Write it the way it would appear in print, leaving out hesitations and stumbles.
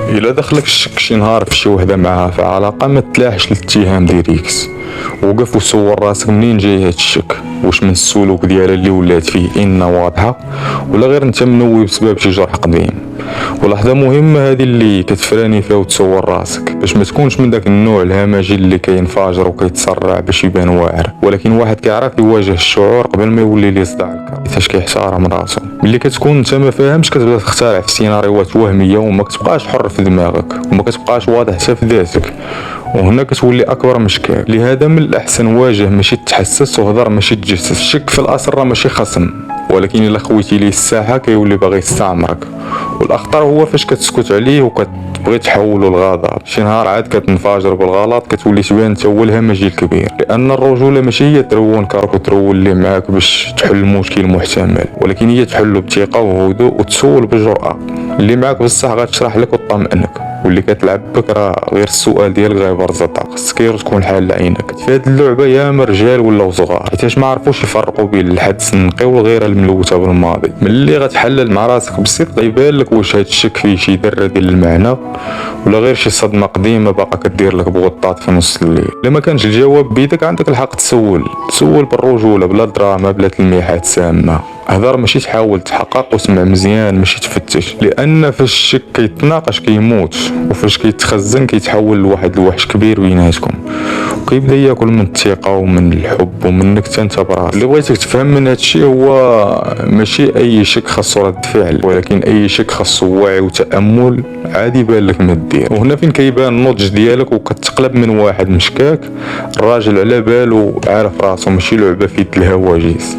الا دخلك الشك شي نهار في شي وحده معاها في علاقه، ما تلاحش الاتهام ديريكت، وقف وسول راسك منين جاي هاد الشك. واش من السلوك ديالها اللي ولات فيه ان واضحه، ولا غير انت منوي بسبب شي جرح قديم. ولحظه مهمه هذه اللي كتفراني فيها وتسول راسك باش ما تكونش من داك النوع الهمجي اللي كينفجر وكيتسرع باش يبان واعر، ولكن واحد كيعرف يواجه الشعور قبل ما يولي ليه صداع الكرب، حيتاش كيحترم راسو. ملي كتكون انت ما فاهمش كتبدا تخترع في سيناريوهات وهميه وما كتبقاش حر في دماغك وما كتبقاش واضح حتى في ذاتك، وهنا كتولي اكبر مشكل. لهذا من الاحسن واجه ماشي تحسس، وهضر ماشي تجسس. الشك في الاصل راه ماشي خصم، ولكن الا خويتي ليه الساحه كيولي باغي يستعمرك. والاخطر هو فاش كتسكت عليه وكتبغي تحولو لغضب. شي نهار عاد كتنفجر بالغلط، كتولي تبان انت هو الهمجي الكبير. لان الرجوله ماشي هي ترون كارك وترول اللي معاك باش تحل المشكل محتمل، ولكن هي تحلو بثقه وهدوء وتسول بجرأه. اللي معاك بصح غتشرح لك وتطمئنك، واللي كتلعب بك راه غير السؤال ديالك غيبرز الطاق. خصك تكون حال عينك. في هاد اللعبه ياما رجال ولاو صغار، حيتاش ما عرفوش يفرقوا بين الحدس النقي والغيره الملوثه بالماضي. ملي غتحلل مع راسك بسيط غيبان لك واش هاد الشك فيه شي ذره ديال المعنى، ولا غير شي صدمه قديمه باقا كدير لك بغطاط في نص الليل. الا ما كانش الجواب بيدك عندك الحق تسول بالرجوله، بلا دراما بلا تلميحات سامه. هضر ماشي تحاول تحقق، وسمع مزيان ماشي تفتش. لان فاش الشك كيتناقش كيموت، وفاش كيتخزن كيتحول لواحد الوحش كبير بيناتكم، وكيبدا ياكل من الثقه ومن الحب ومنك انت براسك. اللي بغيتك تفهم من هادشي هو ماشي اي شك خاصو رد فعل، ولكن اي شك خاصو وعي وتامل عادي يبان لك ما دير. وهنا فين كيبان النضج ديالك، وكتقلب من واحد مشكاك الراجل على بالو عارف راسو، ماشي لعبه في يد الهواجيس.